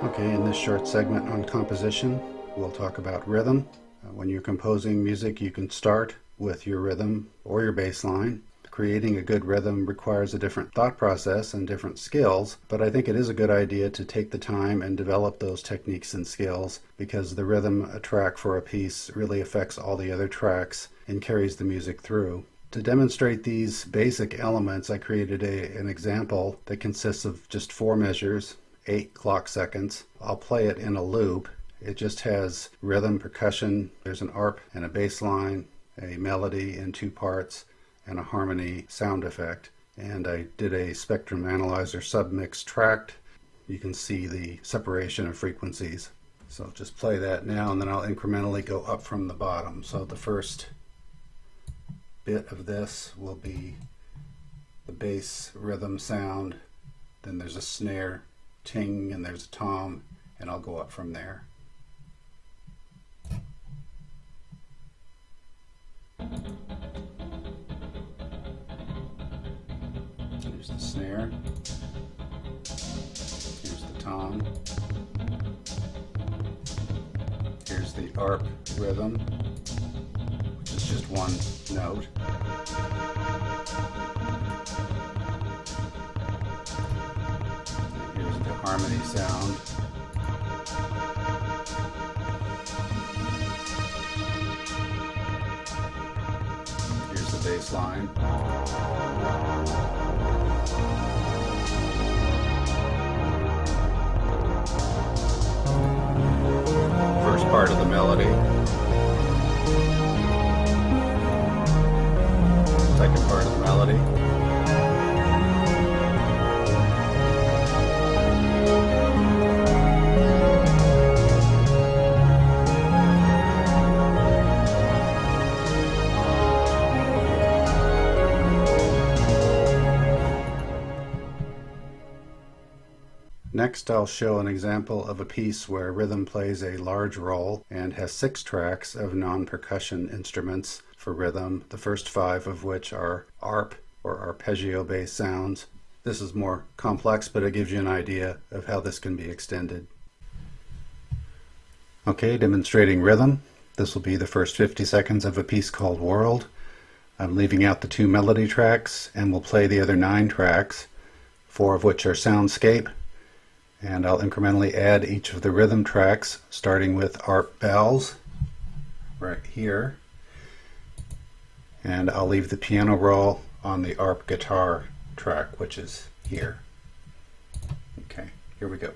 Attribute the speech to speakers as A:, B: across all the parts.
A: Okay, in this short segment on composition, we'll talk about rhythm. When you're composing music, you can start with your rhythm or your bass line. Creating a good rhythm requires a different thought process and different skills, but I think it is a good idea to take the time and develop those techniques and skills, because the rhythm a track for a piece really affects all the other tracks and carries the music through. To demonstrate these basic elements, I created an example that consists of just 4 measures, 8 clock seconds. I'll play it in a loop. It just has rhythm, percussion, there's an arp and a bass line, a melody in 2 parts, and a harmony sound effect. And I did a spectrum analyzer submix tract. You can see the separation of frequencies. So I'll just play that now, and then I'll incrementally go up from the bottom. So the first bit of this will be the bass rhythm sound, then there's a snare ting, and there's a tom, and I'll go up from there. Here's the snare, here's the tom, here's the arp rhythm, which is just 1 note. Here's the harmony sound. Here's the bass line. First part of the melody. Second part of the melody. Next, I'll show an example of a piece where rhythm plays a large role and has 6 tracks of non-percussion instruments for rhythm, the first 5 of which are arp or arpeggio-based sounds. This is more complex, but it gives you an idea of how this can be extended. Okay, demonstrating rhythm. This will be the first 50 seconds of a piece called World. I'm leaving out the 2 melody tracks, and we'll play the other 9 tracks, 4 of which are soundscape. And I'll incrementally add each of the rhythm tracks, starting with arp bells right here. And I'll leave the piano roll on the arp guitar track, which is here. Okay, here we go.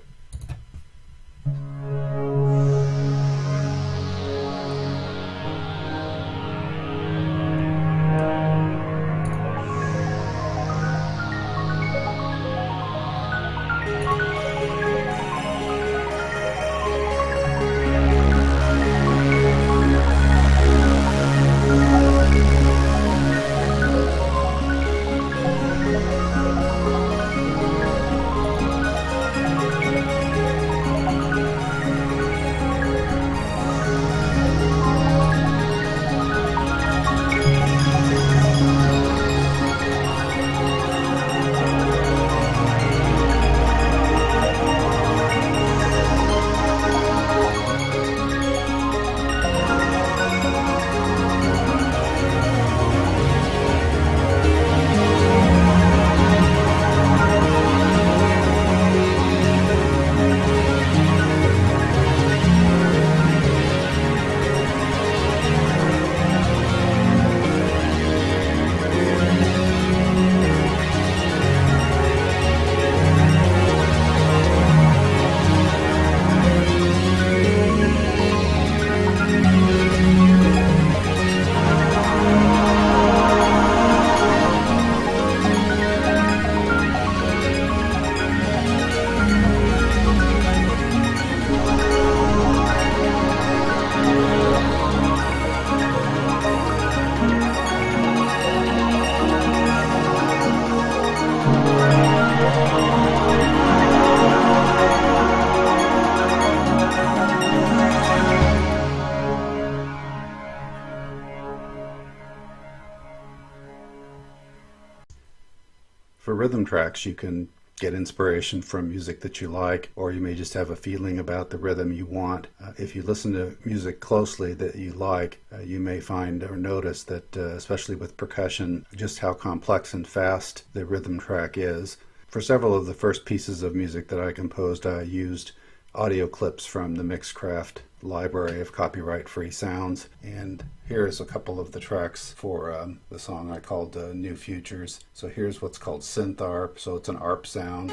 A: For rhythm tracks, you can get inspiration from music that you like, or you may just have a feeling about the rhythm you want. If you listen to music closely that you like, you may find or notice that, especially with percussion, just how complex and fast the rhythm track is. For several of the first pieces of music that I composed, I used audio clips from the Mixcraft library of copyright-free sounds, and here's a couple of the tracks for the song I called New Futures. So here's what's called synth ARP, so it's an ARP sound.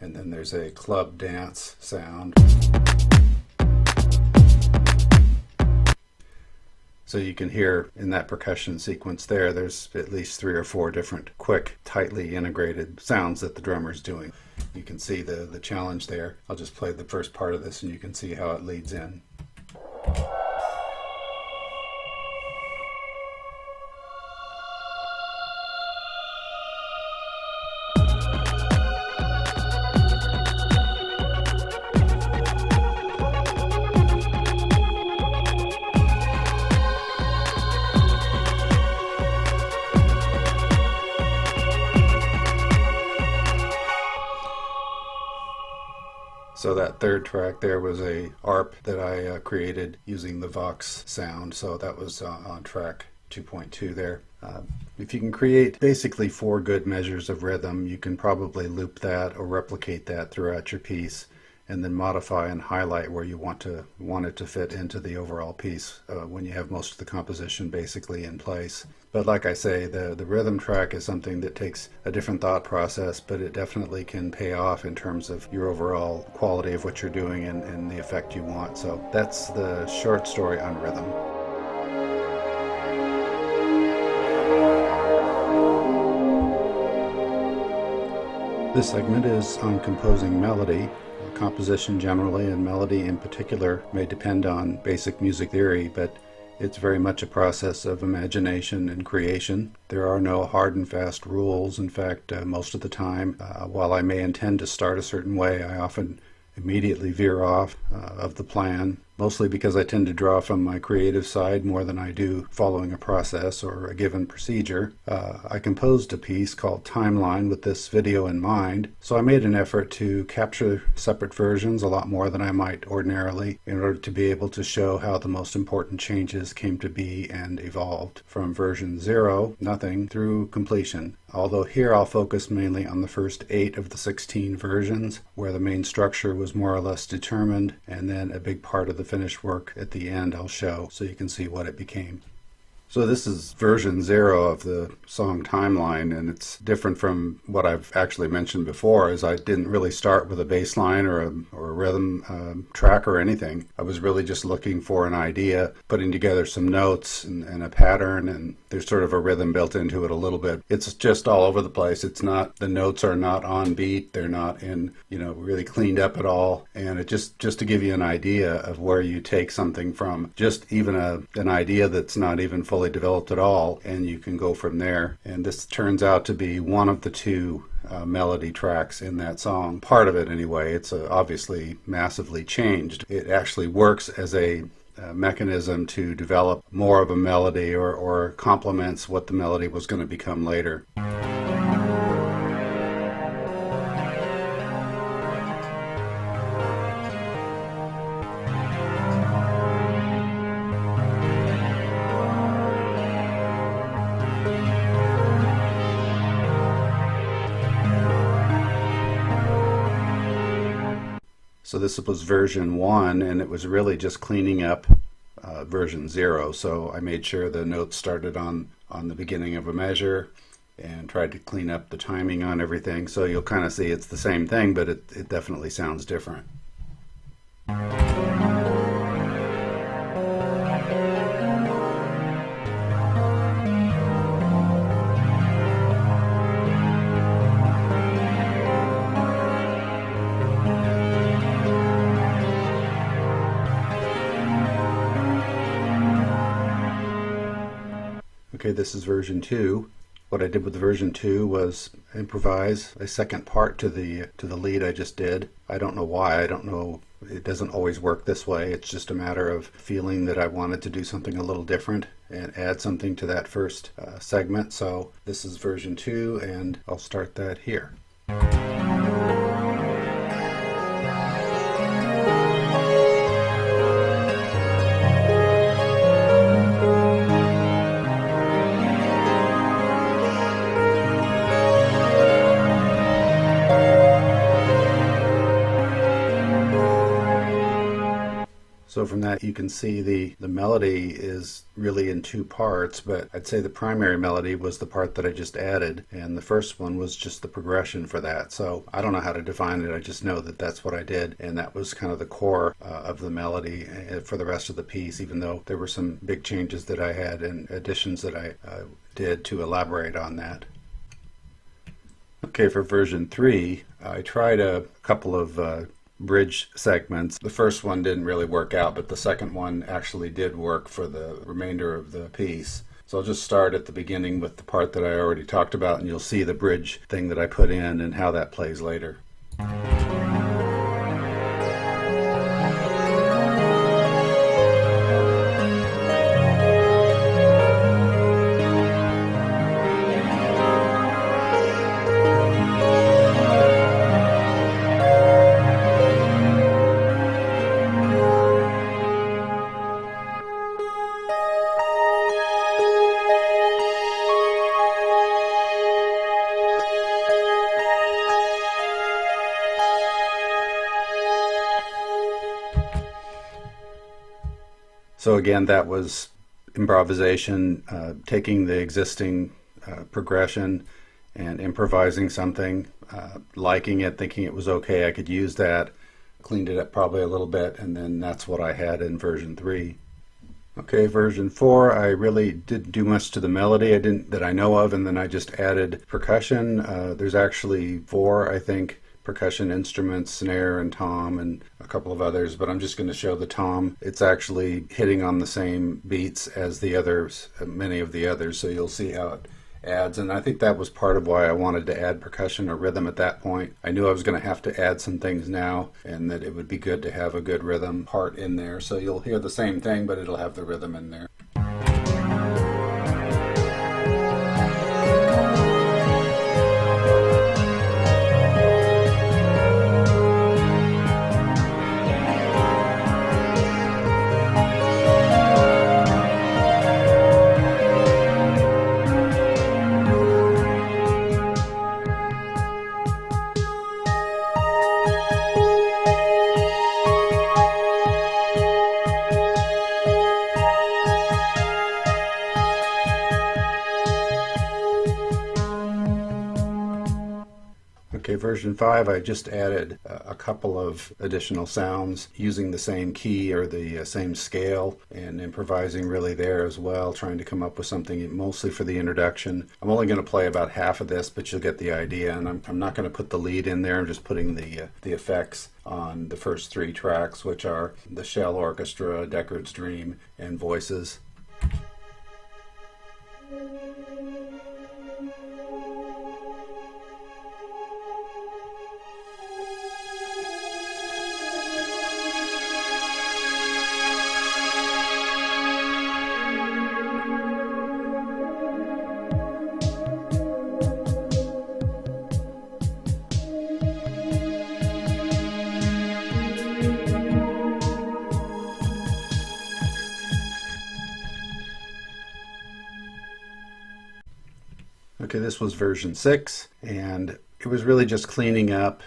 A: And then there's a club dance sound. So you can hear in that percussion sequence there's at least 3 or 4 different quick, tightly integrated sounds that the drummer's doing. You can see the challenge there. I'll just play the first part of this and you can see how it leads in. So that third track there was a ARP that I created using the Vox sound, so that was on track 2.2 there. If you can create basically 4 good measures of rhythm, you can probably loop that or replicate that throughout your piece, and then modify and highlight where you want it to fit into the overall piece when you have most of the composition basically in place. But like I say, the rhythm track is something that takes a different thought process, but it definitely can pay off in terms of your overall quality of what you're doing and the effect you want. So that's the short story on rhythm. This segment is on composing melody. Composition generally and melody in particular may depend on basic music theory, but it's very much a process of imagination and creation. There are no hard and fast rules. In fact, most of the time, while I may intend to start a certain way, I often immediately veer off of the plan, mostly because I tend to draw from my creative side more than I do following a process or a given procedure. I composed a piece called Timeline with this video in mind, so I made an effort to capture separate versions a lot more than I might ordinarily in order to be able to show how the most important changes came to be and evolved from version 0, nothing, through completion. Although here I'll focus mainly on the first 8 of the 16 versions, where the main structure was more or less determined, and then a big part of the finished work at the end I'll show so you can see what it became. So this is version 0 of the song Timeline, and it's different from what I've actually mentioned before, as I didn't really start with a bass line or a rhythm track or anything. I was really just looking for an idea, putting together some notes and a pattern, and there's sort of a rhythm built into it a little bit. It's just all over the place. It's not, the notes are not on beat, they're not in, really cleaned up at all, and it just to give you an idea of where you take something from, just even an idea that's not even fully developed at all, and you can go from there. And this turns out to be one of the 2 melody tracks in that song. Part of it anyway. It's obviously massively changed. It actually works as a mechanism to develop more of a melody or complements what the melody was going to become later. So this was version 1, and it was really just cleaning up version 0. So I made sure the notes started on the beginning of a measure and tried to clean up the timing on everything. So you'll kind of see it's the same thing, but it definitely sounds different. Okay, this is version 2. What I did with version 2 was improvise a second part to the lead I just did. I don't know why. I don't know. It doesn't always work this way. It's just a matter of feeling that I wanted to do something a little different and add something to that first segment. So this is version 2, and I'll start that here. So from that you can see the melody is really in two parts, but I'd say the primary melody was the part that I just added, and the first one was just the progression for that. So I don't know how to define it, I just know that that's what I did, and that was kind of the core of the melody for the rest of the piece, even though there were some big changes that I had and additions that I did to elaborate on that. Okay, for version 3, I tried a couple of bridge segments. The first one didn't really work out, but the second one actually did work for the remainder of the piece. So I'll just start at the beginning with the part that I already talked about, and you'll see the bridge thing that I put in and how that plays later. So again, that was improvisation, taking the existing progression and improvising something, liking it, thinking it was okay, I could use that, cleaned it up probably a little bit, and then that's what I had in version 3. Okay, version 4, I really didn't do much to the melody that I know of, and then I just added percussion. There's actually 4, I think, percussion instruments, snare and tom and a couple of others, but I'm just going to show the tom. It's actually hitting on the same beats as the others, many of the others, so you'll see how it adds, and I think that was part of why I wanted to add percussion or rhythm at that point. I knew I was going to have to add some things now, and that it would be good to have a good rhythm part in there, so you'll hear the same thing, but it'll have the rhythm in there. Okay, version 5, I just added a couple of additional sounds using the same key or the same scale and improvising really there as well, trying to come up with something mostly for the introduction. I'm only going to play about half of this, but you'll get the idea, and I'm not going to put the lead in there. I'm just putting the effects on the first 3 tracks, which are the shell orchestra, Deckard's Dream, and voices. Okay, this was version 6, and it was really just cleaning up.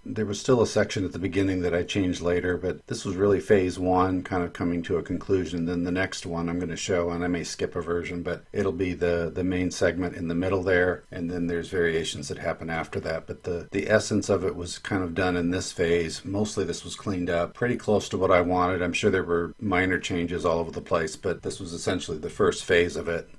A: There was still a section at the beginning that I changed later, but this was really phase 1, kind of coming to a conclusion. Then the next one I'm going to show, and I may skip a version, but it'll be the main segment in the middle there, and then there's variations that happen after that. But the essence of it was kind of done in this phase. Mostly this was cleaned up, pretty close to what I wanted. I'm sure there were minor changes all over the place, but this was essentially the first phase of it.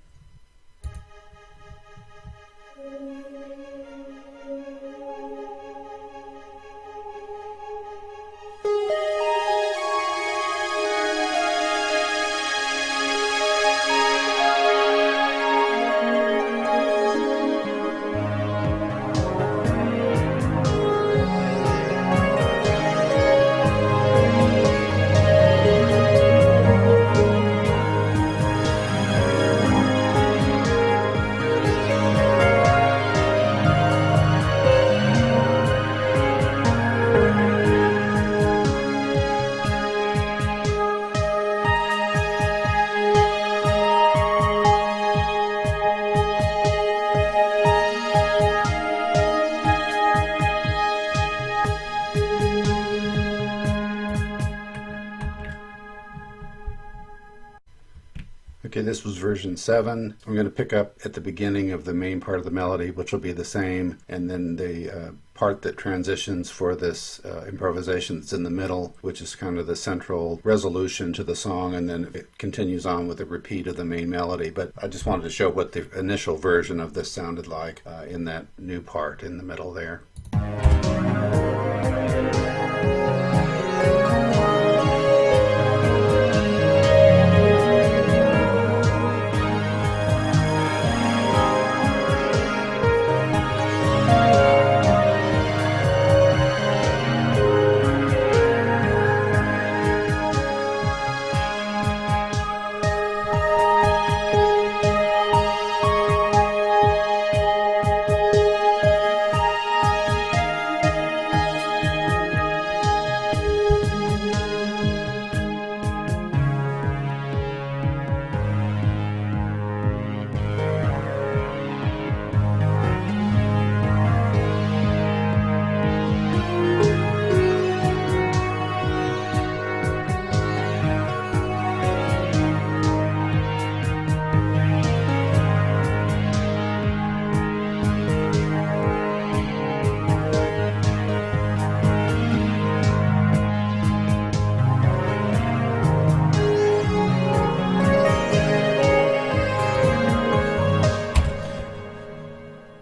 A: this was version 7. I'm going to pick up at the beginning of the main part of the melody, which will be the same, and then the part that transitions for this improvisation that's in the middle, which is kind of the central resolution to the song, and then it continues on with a repeat of the main melody. But I just wanted to show what the initial version of this sounded like in that new part in the middle there.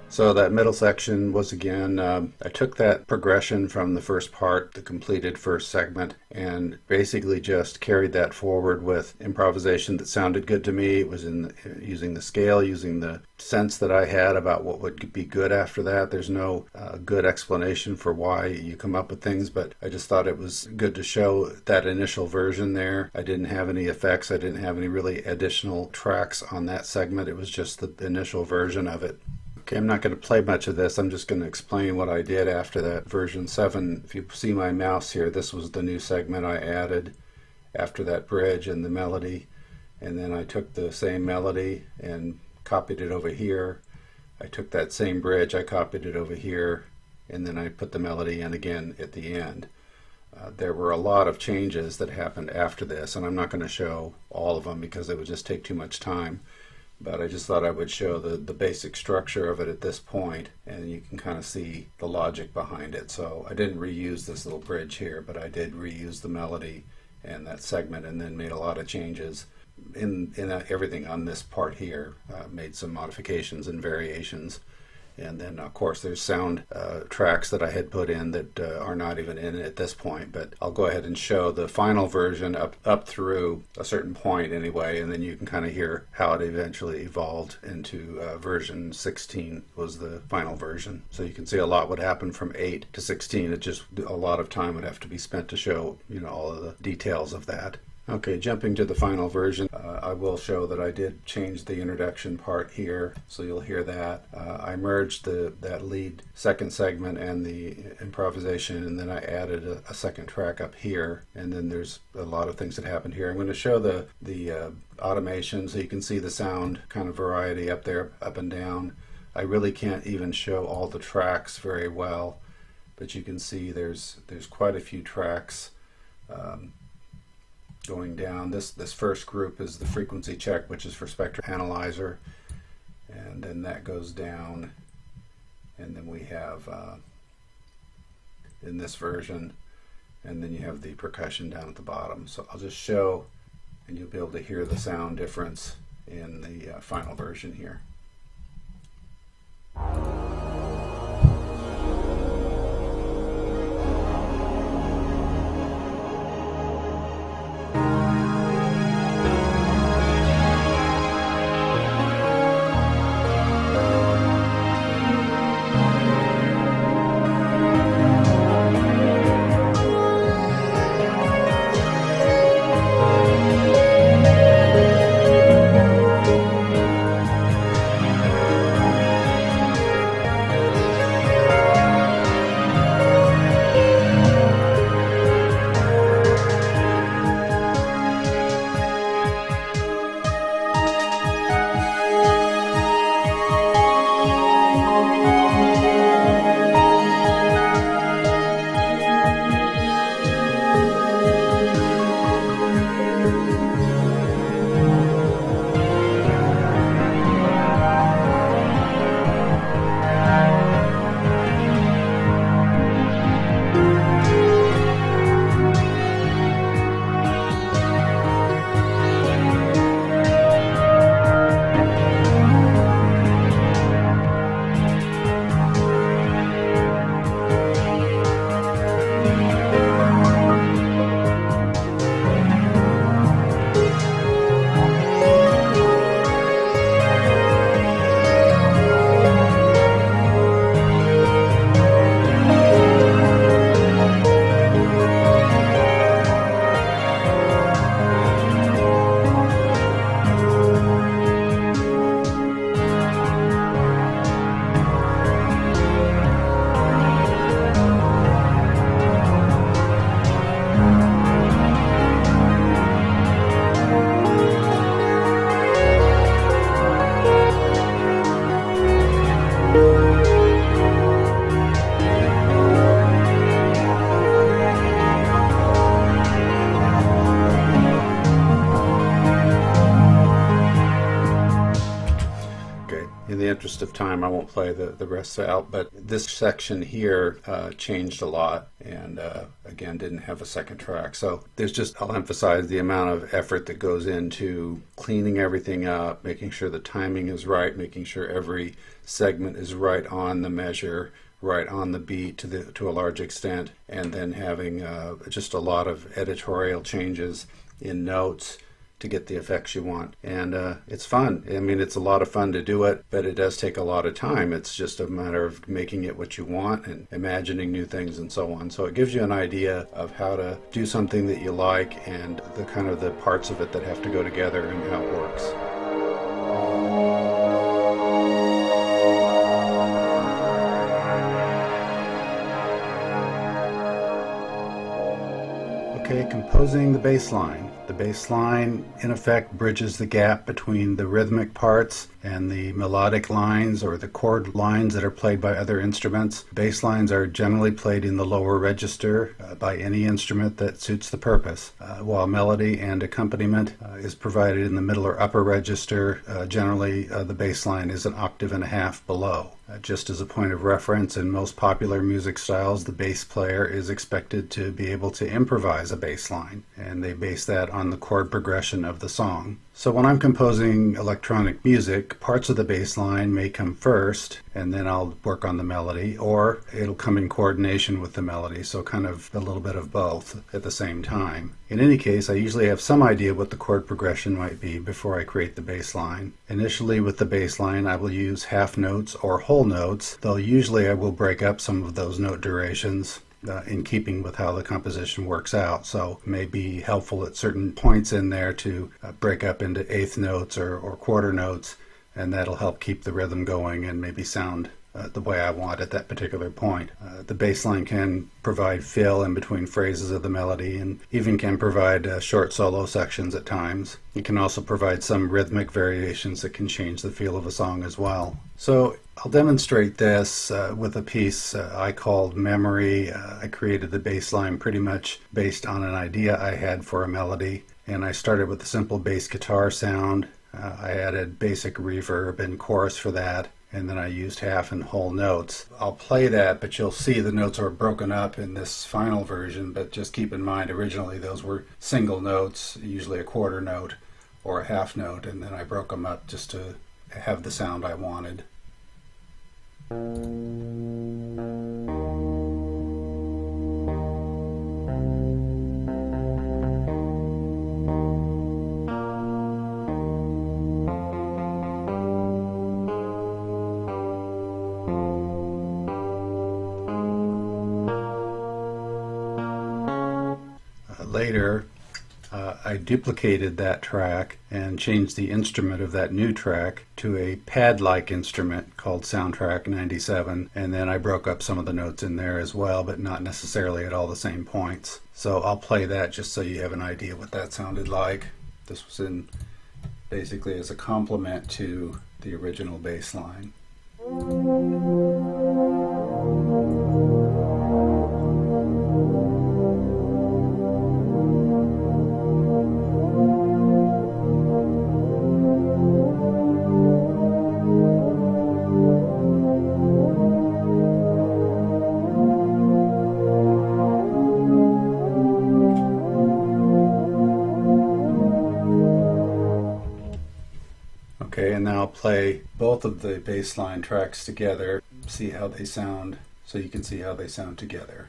A: So that middle section was again, I took that progression from the first part, the completed first segment, and basically just carried that forward with improvisation that sounded good to me. It was using the scale, using the sense that I had about what would be good after that. There's no good explanation for why you come up with things, but I just thought it was good to show that initial version there. I didn't have any effects. I didn't have any really additional tracks on that segment. It was just the initial version of it. Okay, I'm not going to play much of this. I'm just going to explain what I did after that version 7. If you see my mouse here, this was the new segment I added after that bridge and the melody. And then I took the same melody and copied it over here. I took that same bridge, I copied it over here, and then I put the melody in again at the end. There were a lot of changes that happened after this, and I'm not going to show all of them because it would just take too much time. But I just thought I would show the basic structure of it at this point, and you can kind of see the logic behind it. So I didn't reuse this little bridge here, but I did reuse the melody and that segment, and then made a lot of changes in everything on this part here. Made some modifications and variations. And then, of course, there's sound tracks that I had put in that are not even in it at this point. But I'll go ahead and show the final version up through a certain point anyway, and then you can kind of hear how it eventually evolved into version 16 was the final version. So you can see a lot would happen from 8 to 16. It just, a lot of time would have to be spent to show, all of the details of that. Okay, jumping to the final version, I will show that I did change the introduction part here, so you'll hear that. I merged that lead second segment and the improvisation, and then I added a second track up here, and then there's a lot of things that happened here. I'm going to show the automation so you can see the sound kind of variety up there, up and down. I really can't even show all the tracks very well, but you can see there's quite a few tracks going down. This first group is the frequency check, which is for spectrum analyzer, and then that goes down, and then we have in this version, and then you have the percussion down at the bottom. So I'll just show, and you'll be able to hear the sound difference in the final version here. In the interest of time, I won't play the rest out, but this section here changed a lot, and again, didn't have a second track. So there's just, I'll emphasize the amount of effort that goes into cleaning everything up, making sure the timing is right, making sure every segment is right on the measure, right on the beat to a large extent, and then having just a lot of editorial changes in notes to get the effects you want. And it's fun. I mean, it's a lot of fun to do it, but it does take a lot of time. It's just a matter of making it what you want and imagining new things and so on. So it gives you an idea of how to do something that you like and the kind of the parts of it that have to go together and how it works. Okay, composing the bass line. The bass line, in effect, bridges the gap between the rhythmic parts and the melodic lines or the chord lines that are played by other instruments. Bass lines are generally played in the lower register by any instrument that suits the purpose, while melody and accompaniment is provided in the middle or upper register. Generally, the bass line is an octave and a half below. Just as a point of reference, in most popular music styles, the bass player is expected to be able to improvise a bass line, and they base that on the chord progression of the song. So when I'm composing electronic music, parts of the bass line may come first, and then I'll work on the melody, or it'll come in coordination with the melody, so kind of a little bit of both at the same time. In any case, I usually have some idea what the chord progression might be before I create the bass line. Initially with the bass line, I will use half notes or whole notes, though usually I will break up some of those note durations in keeping with how the composition works out. So it may be helpful at certain points in there to break up into eighth notes or quarter notes, and that'll help keep the rhythm going and maybe sound the way I want at that particular point. The bass line can provide fill in between phrases of the melody and even can provide short solo sections at times. It can also provide some rhythmic variations that can change the feel of a song as well. So I'll demonstrate this with a piece I called Memory. I created the bass line pretty much based on an idea I had for a melody, and I started with a simple bass guitar sound. I added basic reverb and chorus for that, and then I used half and whole notes. I'll play that, but you'll see the notes are broken up in this final version, but just keep in mind originally those were single notes, usually a quarter note or a half note, and then I broke them up just to have the sound I wanted. Later, I duplicated that track and changed the instrument of that new track to a pad-like instrument called Soundtrack 97, and then I broke up some of the notes in there as well, but not necessarily at all the same points. So I'll play that just so you have an idea what that sounded like. This was in basically as a complement to the original bass line. Okay, and now I'll play both of the bass line tracks together, see how they sound, so you can see how they sound together.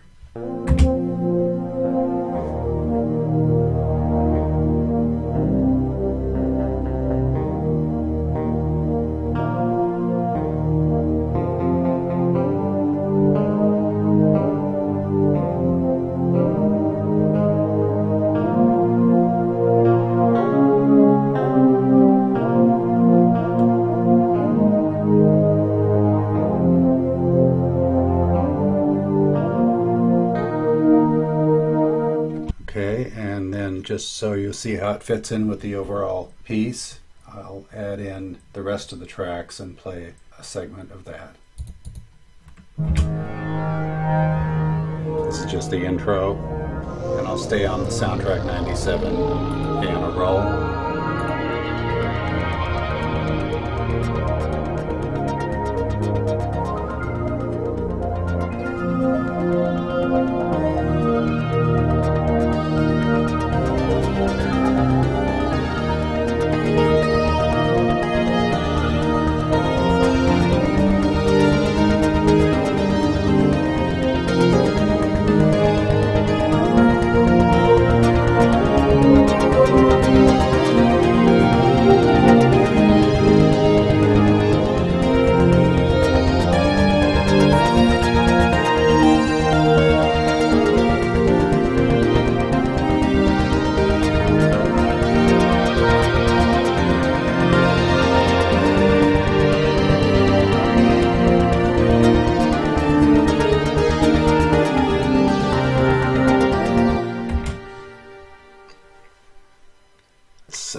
A: And then just so you'll see how it fits in with the overall piece, I'll add in the rest of the tracks and play a segment of that. This is just the intro, and I'll stay on the Soundtrack 97 piano roll.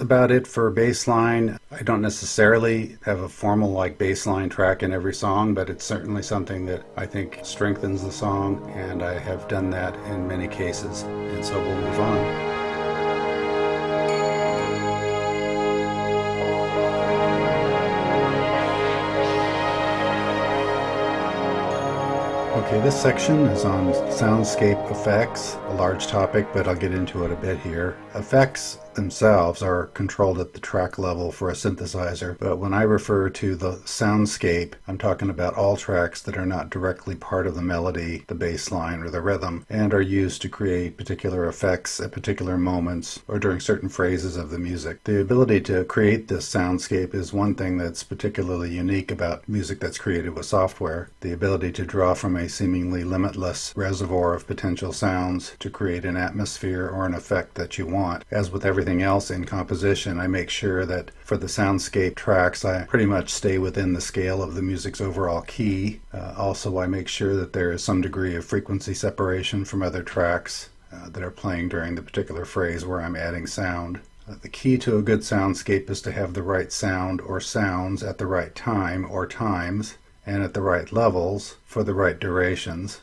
A: about it for bassline. I don't necessarily have a formal bassline track in every song, but it's certainly something that I think strengthens the song, and I have done that in many cases. And so we'll move on. Okay, this section is on soundscape effects, a large topic, but I'll get into it a bit here. Effects themselves are controlled at the track level for a synthesizer, but when I refer to the soundscape, I'm talking about all tracks that are not directly part of the melody, the bass line, or the rhythm, and are used to create particular effects at particular moments or during certain phrases of the music. The ability to create this soundscape is one thing that's particularly unique about music that's created with software. The ability to draw from a seemingly limitless reservoir of potential sounds to create an atmosphere or an effect that you want. As with everything else in composition, I make sure that for the soundscape tracks, I pretty much stay within the scale of the music's overall key. Also, I make sure that there is some degree of frequency separation from other tracks that are playing during the particular phrase where I'm adding sound. The key to a good soundscape is to have the right sound or sounds at the right time or times, and at the right levels for the right durations.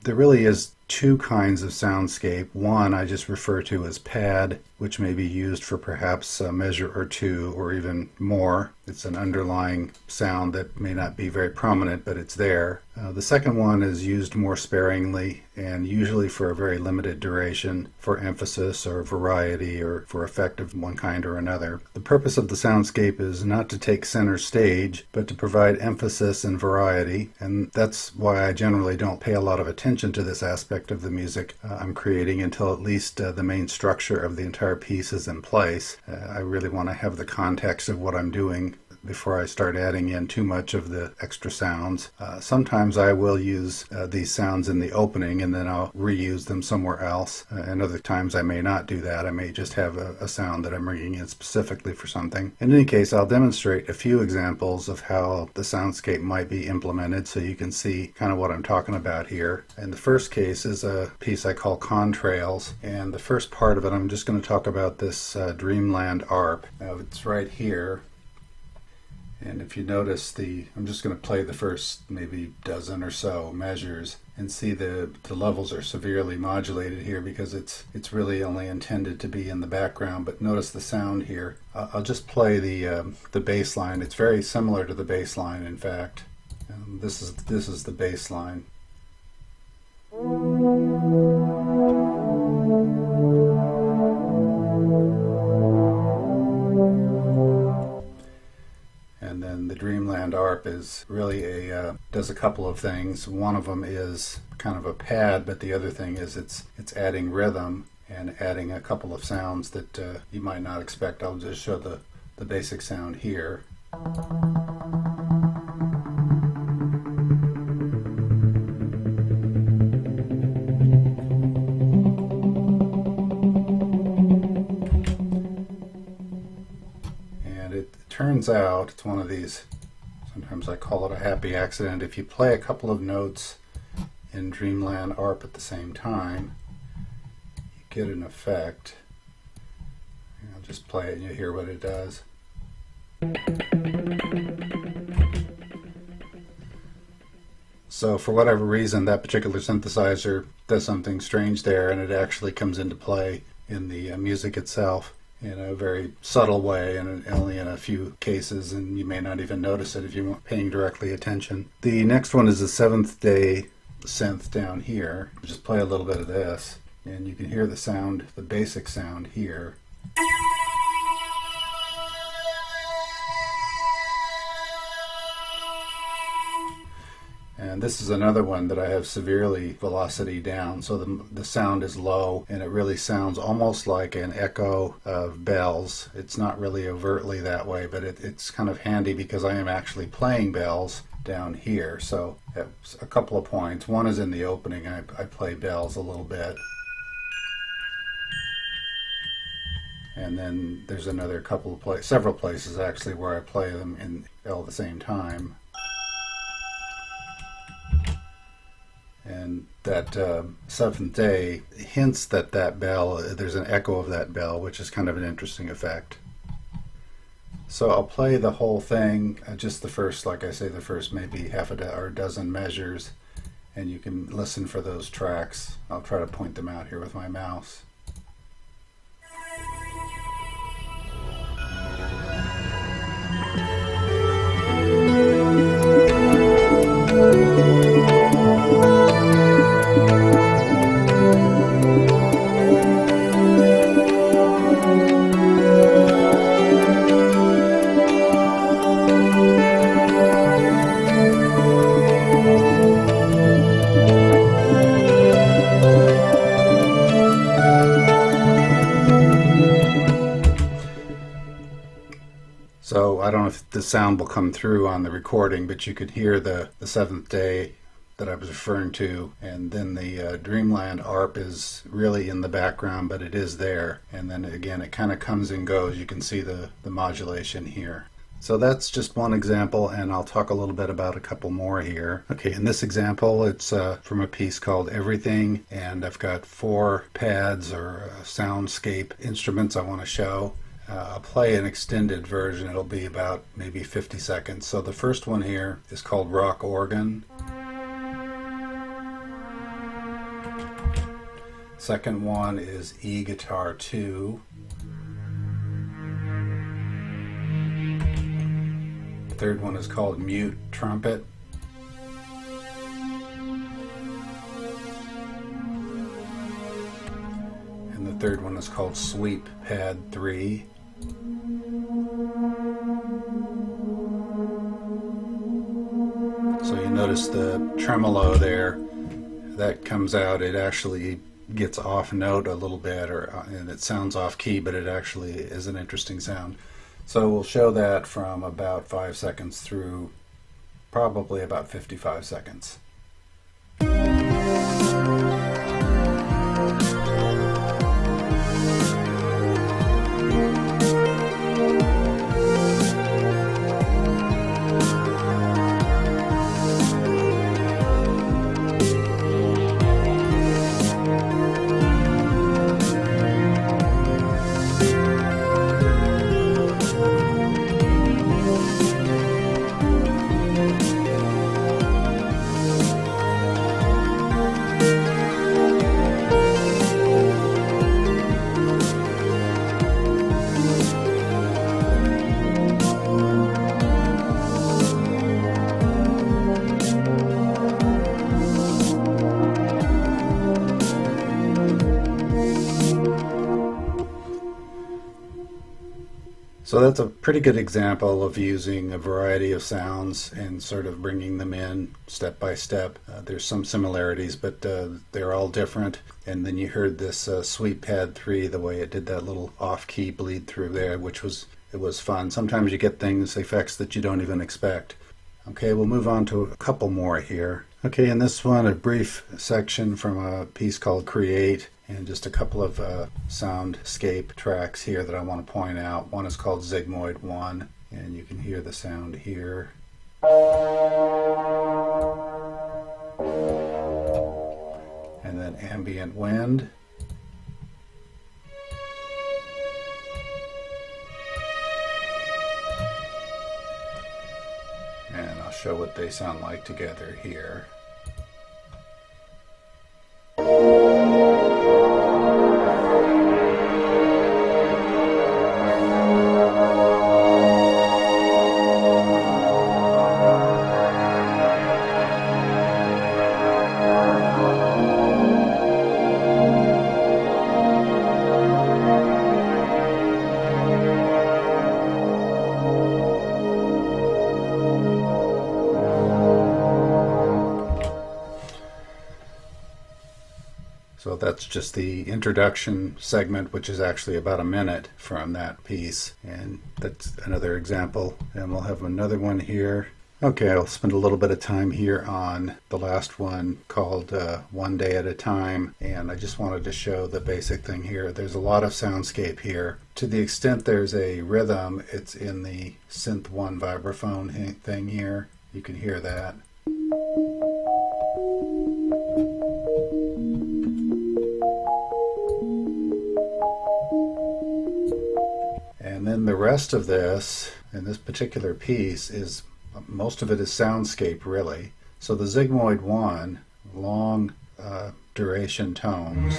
A: There really is two kinds of soundscape. One I just refer to as pad, which may be used for perhaps a measure or two or even more. It's an underlying sound that may not be very prominent, but it's there. The second one is used more sparingly and usually for a very limited duration for emphasis or variety or for effect of one kind or another. The purpose of the soundscape is not to take center stage, but to provide emphasis and variety, and that's why I generally don't pay a lot of attention to this aspect of the music I'm creating until at least the main structure of the entire piece is in place. I really want to have the context of what I'm doing before I start adding in too much of the extra sounds. Sometimes I will use these sounds in the opening and then I'll reuse them somewhere else. And other times I may not do that. I may just have a sound that I'm bringing in specifically for something. In any case, I'll demonstrate a few examples of how the soundscape might be implemented so you can see kind of what I'm talking about here. And the first case is a piece I call Contrails. And the first part of it, I'm just going to talk about this Dreamland ARP. Now it's right here. And if you notice I'm just going to play the first maybe dozen or so measures and see the levels are severely modulated here because it's really only intended to be in the background. But notice the sound here. I'll just play the bass line. It's very similar to the bass line, in fact. This is the bass line. And then the Dreamland ARP is really does a couple of things. One of them is kind of a pad, but the other thing is it's adding rhythm and adding a couple of sounds that you might not expect. I'll just show the basic sound here. Turns out it's one of these, sometimes I call it a happy accident. If you play a couple of notes in Dreamland ARP at the same time, you get an effect. I'll just play it and you hear what it does. So for whatever reason, that particular synthesizer does something strange there, and it actually comes into play in the music itself in a very subtle way and only in a few cases, and you may not even notice it if you weren't paying directly attention. The next one is the Seventh Day synth down here. Just play a little bit of this and you can hear the sound, the basic sound here. And this is another one that I have severely velocity down, so the sound is low and it really sounds almost like an echo of bells. It's not really overtly that way, but it's kind of handy because I am actually playing bells down here. So at a couple of points. One is in the opening, I play bells a little bit. And then there's another couple of several places actually where I play them in all at the same time. And that Seventh Day hints that bell, there's an echo of that bell, which is kind of an interesting effect. So I'll play the whole thing, just the first, like I say, the first maybe half or a dozen measures, and you can listen for those tracks. I'll try to point them out here with my mouse. So I don't know if the sound will come through on the recording, but you could hear the seventh day that I was referring to, and then the Dreamland ARP is really in the background, but it is there. And then again, it kind of comes and goes. You can see the modulation here. So that's just one example, and I'll talk a little bit about a couple more here. Okay, in this example, it's from a piece called Everything, and I've got 4 pads or soundscape instruments I want to show. I'll play an extended version. It'll be about maybe 50 seconds. So the first one here is called Rock Organ. Second one is E Guitar 2. Third one is called Mute Trumpet. And the third one is called Sweep Pad 3. So you notice the tremolo there, that comes out, it actually gets off note a little bit, and it sounds off key, but it actually is an interesting sound. So we'll show that from about 5 seconds through probably about 55 seconds. So that's a pretty good example of using a variety of sounds and sort of bringing them in step by step. There's some similarities, but they're all different. And then you heard this Sweep Pad 3, the way it did that little off-key bleed through there, which was fun. Sometimes you get effects that you don't even expect. Okay, we'll move on to a couple more here. Okay, in this one, a brief section from a piece called Create, and just a couple of soundscape tracks here that I want to point out. One is called Zygmoid 1, and you can hear the sound here. And then Ambient Wind. And I'll show what they sound like together here. So that's just the introduction segment, which is actually about a minute from that piece. And that's another example. And we'll have another one here. Okay, I'll spend a little bit of time here on the last one called One Day at a Time. And I just wanted to show the basic thing here. There's a lot of soundscape here. To the extent there's a rhythm, it's in the Synth 1 vibraphone thing here. You can hear that. And then the rest of this, And this particular piece is, most of it is soundscape really. So the Sigmoid 1, long duration tones.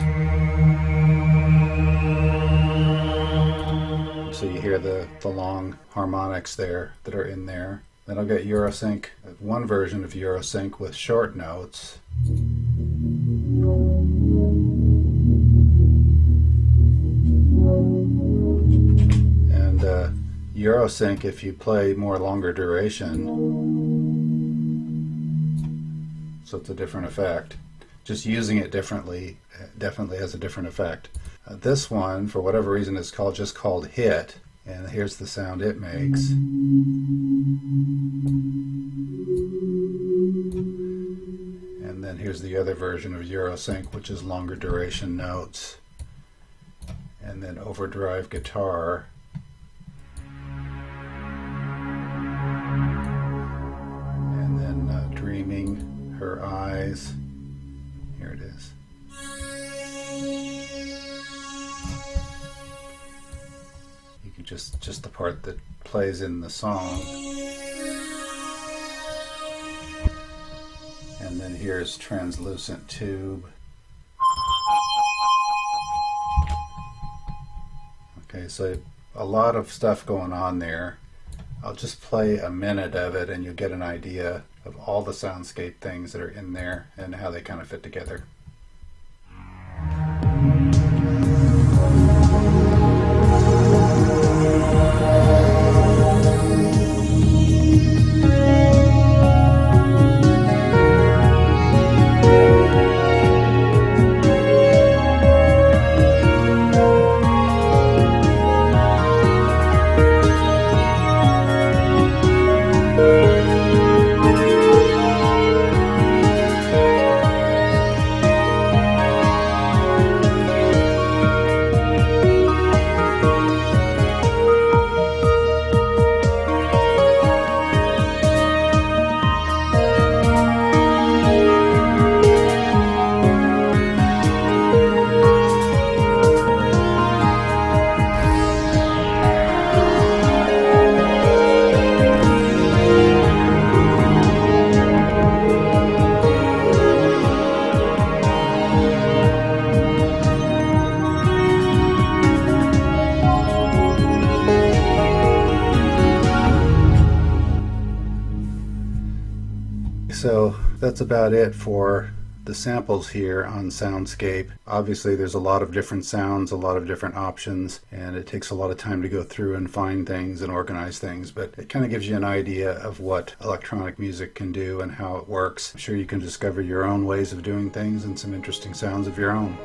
A: So you hear the long harmonics there that are in there. Then I'll get Eurosync, one version of Eurosync with short notes. And Eurosync, if you play more longer duration, so it's a different effect. Just using it differently definitely has a different effect. This one, for whatever reason, is just called Hit, and here's the sound it makes. And then here's the other version of Eurosync, which is longer duration notes. And then overdrive guitar. And then Dreaming, Her Eyes. Here it is. You can just the part that plays in the song. And then here's Translucent Tube. Okay, so a lot of stuff going on there. I'll just play a minute of it and you'll get an idea of all the soundscape things that are in there and how they kind of fit together. So that's about it for the samples here on Soundscape. Obviously there's a lot of different sounds, a lot of different options, and it takes a lot of time to go through and find things and organize things, but it kind of gives you an idea of what electronic music can do and how it works. I'm sure you can discover your own ways of doing things and some interesting sounds of your own.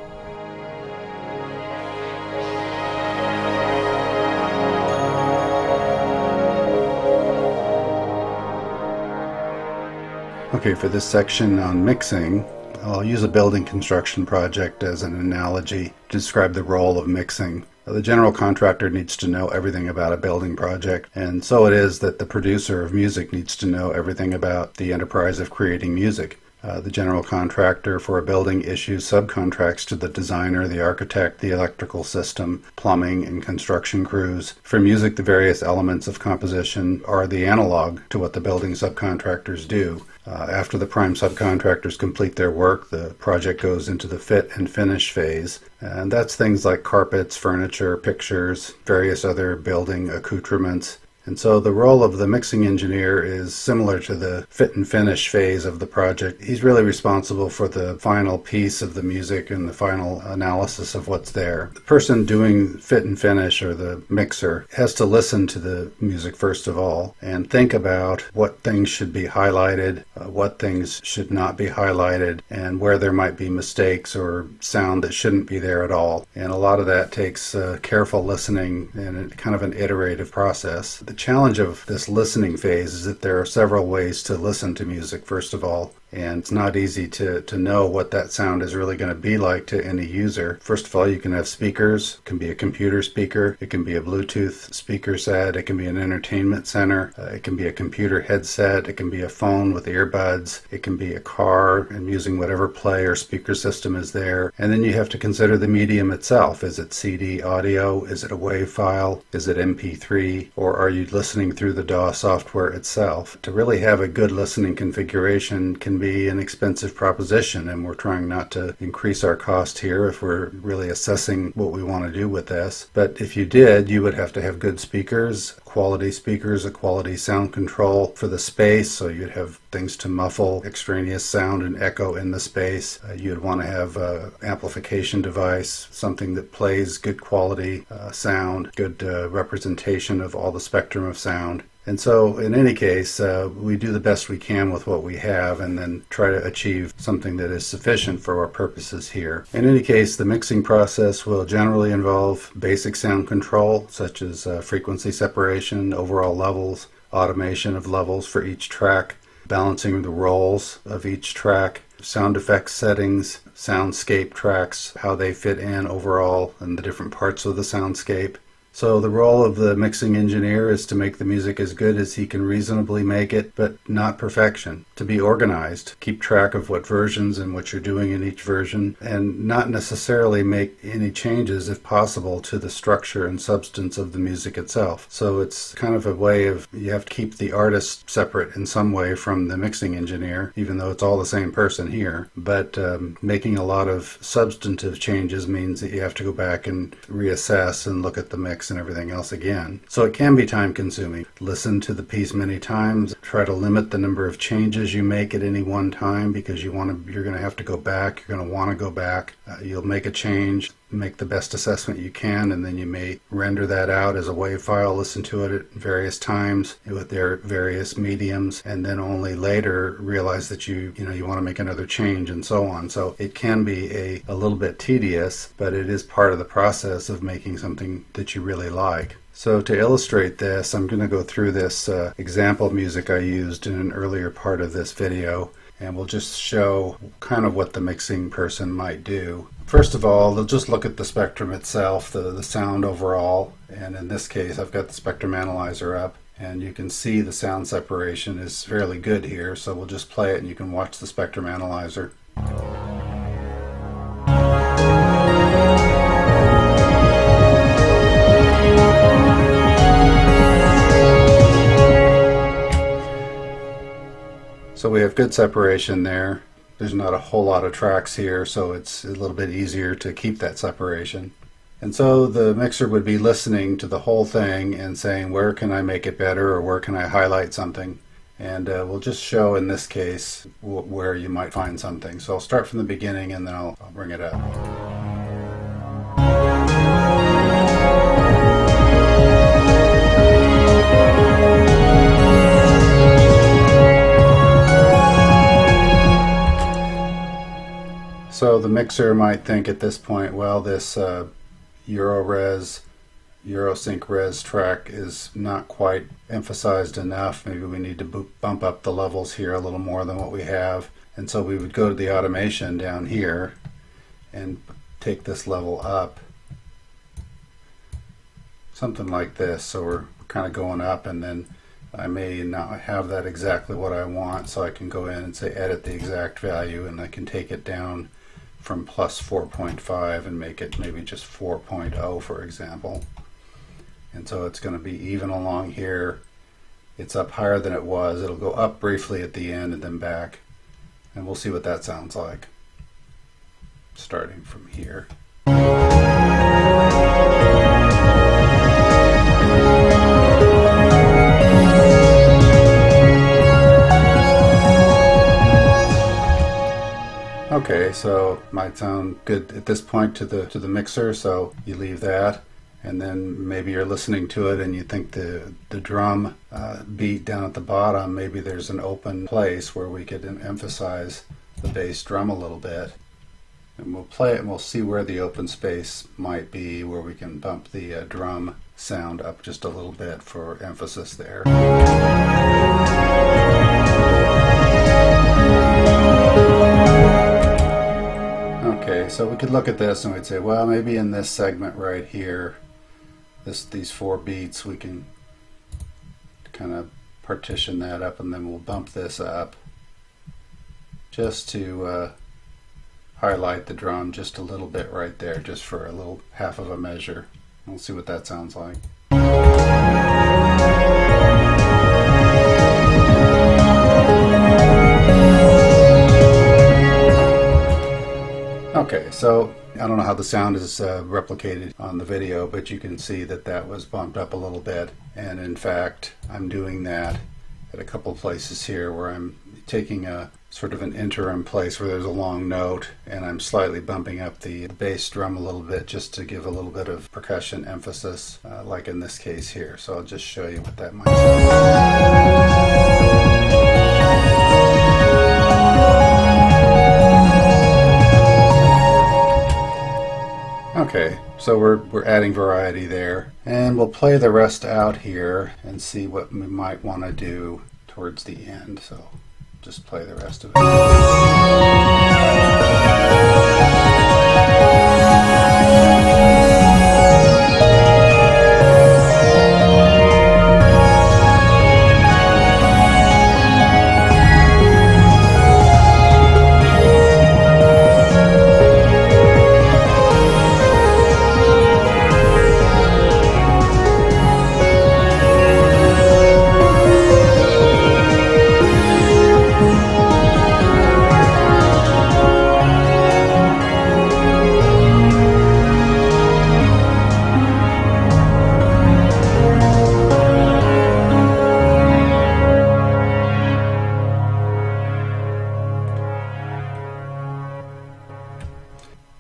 A: Okay, for this section on mixing, I'll use a building construction project as an analogy to describe the role of mixing. The general contractor needs to know everything about a building project, and so it is that the producer of music needs to know everything about the enterprise of creating music. The general contractor for a building issues subcontracts to the designer, the architect, the electrical system, plumbing, and construction crews. For music, the various elements of composition are the analog to what the building subcontractors do. After the prime subcontractors complete their work, the project goes into the fit and finish phase. And that's things like carpets, furniture, pictures, various other building accoutrements. And so the role of the mixing engineer is similar to the fit and finish phase of the project. He's really responsible for the final piece of the music and the final analysis of what's there. The person doing fit and finish, or the mixer, has to listen to the music first of all and think about what things should be highlighted, what things should not be highlighted, and where there might be mistakes or sound that shouldn't be there at all. And a lot of that takes careful listening and kind of an iterative process. The challenge of this listening phase is that there are several ways to listen to music, first of all, and it's not easy to know what that sound is really going to be like to any user. First of all, you can have speakers. It can be a computer speaker, it can be a Bluetooth speaker set, it can be an entertainment center, it can be a computer headset, it can be a phone with earbuds, it can be a car and using whatever play or speaker system is there. And then you have to consider the medium itself. Is it CD audio? Is it a WAV file? Is it MP3? Or are you listening through the DAW software itself? To really have a good listening configuration can be an expensive proposition, and we're trying not to increase our cost here if we're really assessing what we want to do with this. But if you did, you would have to have good speakers, a quality sound control for the space, so you'd have things to muffle extraneous sound and echo in the space. You'd want to have an amplification device, something that plays good quality sound, good representation of all the spectrum of sound. And so in any case, we do the best we can with what we have and then try to achieve something that is sufficient for our purposes here. In any case, the mixing process will generally involve basic sound control, such as frequency separation, overall levels, automation of levels for each track, balancing the roles of each track, sound effects settings, soundscape tracks, how they fit in overall and the different parts of the soundscape. So the role of the mixing engineer is to make the music as good as he can reasonably make it, but not perfection. To be organized, keep track of what versions and what you're doing in each version, and not necessarily make any changes, if possible, to the structure and substance of the music itself. So it's kind of a way of, you have to keep the artist separate in some way from the mixing engineer, even though it's all the same person here. But making a lot of substantive changes means that you have to go back and reassess and look at the mix and everything else again. So it can be time consuming. Listen to the piece many times. Try to limit the number of changes you make at any one time, because you're going to have to go back. You're going to want to go back. You'll make a change, make the best assessment you can, and then you may render that out as a WAV file, listen to it at various times with their various mediums, and then only later realize that you want to make another change and so on. So it can be a little bit tedious, but it is part of the process of making something that you really like. So to illustrate this, I'm going to go through this example music I used in an earlier part of this video, and we'll just show kind of what the mixing person might do. First of all, they'll just look at the spectrum itself, the sound overall, and in this case I've got the spectrum analyzer up, and you can see the sound separation is fairly good here, so we'll just play it and you can watch the spectrum analyzer. So we have good separation there. There's not a whole lot of tracks here, so it's a little bit easier to keep that separation. And so the mixer would be listening to the whole thing and saying, where can I make it better, or where can I highlight something? And we'll just show in this case where you might find something. So I'll start from the beginning and then I'll bring it up. So the mixer might think at this point, well, this Eurosync res track is not quite emphasized enough. Maybe we need to bump up the levels here a little more than what we have. And so we would go to the automation down here and take this level up. Something like this. So we're kind of going up, and then I may not have that exactly what I want, so I can go in and say edit the exact value, and I can take it down from plus 4.5 and make it maybe just 4.0, for example. And so it's going to be even along here. It's up higher than it was. It'll go up briefly at the end and then back. And we'll see what that sounds like, starting from here. Okay, so it might sound good at this point to the mixer, so you leave that, and then maybe you're listening to it and you think the drum beat down at the bottom, maybe there's an open place where we could emphasize the bass drum a little bit. And we'll play it and we'll see where the open space might be, where we can bump the drum sound up just a little bit for emphasis there. So we could look at this and we'd say, well, maybe in this segment right here, these 4 beats, we can kind of partition that up, and then we'll bump this up just to highlight the drum just a little bit right there, just for a little half of a measure. We'll see what that sounds like. Okay, so I don't know how the sound is replicated on the video, but you can see that that was bumped up a little bit. And in fact, I'm doing that at a couple places here where I'm taking a sort of an interim place where there's a long note, and I'm slightly bumping up the bass drum a little bit just to give a little bit of percussion emphasis, like in this case here. So I'll just show you what that might sound like. Okay, so we're adding variety there, and we'll play the rest out here and see what we might want to do towards the end. So just play the rest of it.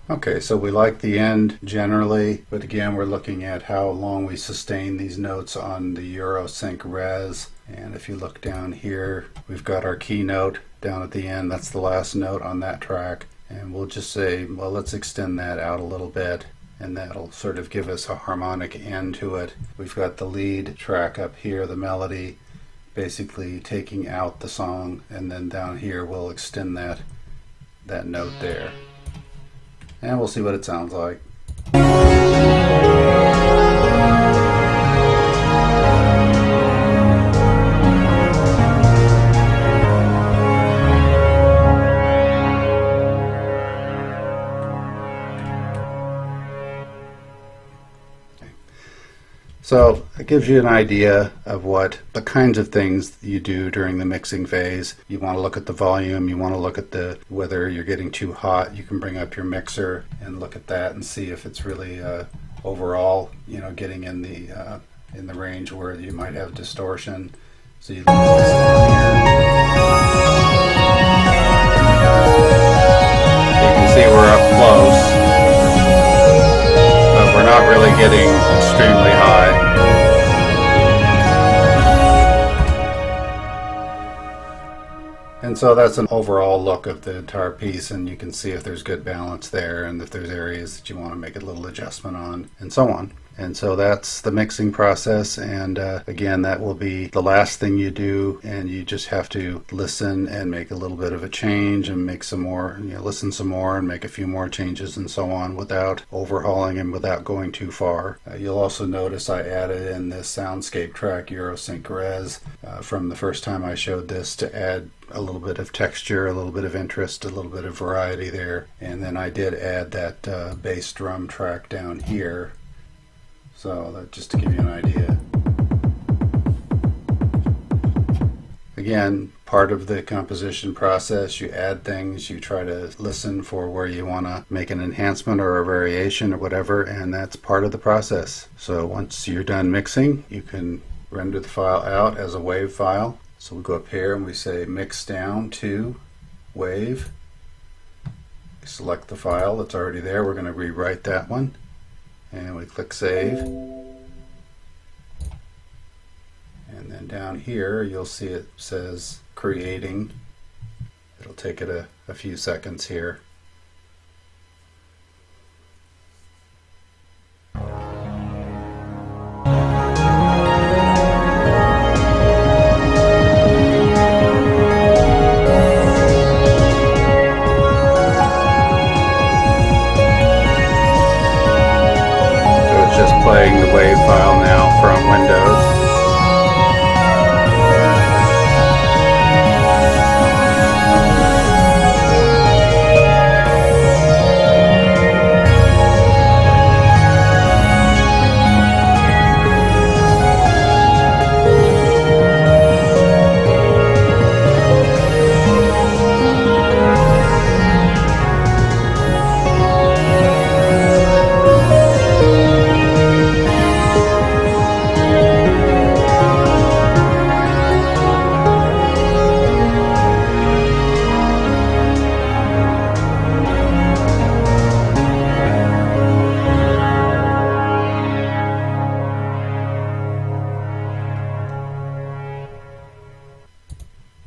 A: Okay, so we like the end generally, but again we're looking at how long we sustain these notes on the Eurosync res. And if you look down here, we've got our key note down at the end. That's the last note on that track. And we'll just say, well, let's extend that out a little bit, and that'll sort of give us a harmonic end to it. We've got the lead track up here, the melody, basically taking out the song, and then down here we'll extend that note there. And we'll see what it sounds like. So it gives you an idea of what the kinds of things you do during the mixing phase. You want to look at the volume, you want to look at whether you're getting too hot. You can bring up your mixer and look at that and see if it's really overall, getting in the range where you might have distortion. So you can see we're up close, but we're not really getting extremely high. And so that's an overall look of the entire piece, and you can see if there's good balance there and if there's areas that you want to make a little adjustment on, and so on. And so that's the mixing process, and again, that will be the last thing you do, and you just have to listen and make a little bit of a change and make some more, listen some more and make a few more changes and so on without overhauling and without going too far. You'll also notice I added in this soundscape track, Eurosync Res, from the first time I showed this to add a little bit of texture, a little bit of interest, a little bit of variety there. And then I did add that bass drum track down here. So that just to give you an idea. Again, part of the composition process, you add things, you try to listen for where you want to make an enhancement or a variation or whatever, and that's part of the process. So once you're done mixing, you can render the file out as a WAV file. So we go up here and we say mix down to WAV. Select the file that's already there. We're going to rewrite that one. And we click save. And then down here you'll see it says creating. It'll take it a few seconds here.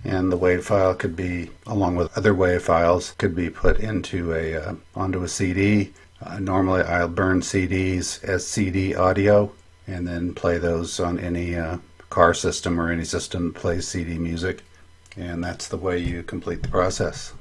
A: and the WAV file could be, along with other WAV files, could be put into onto a CD. Normally I'll burn CDs as CD audio and then play those on any car system or any system that plays CD music, and that's the way you complete the process.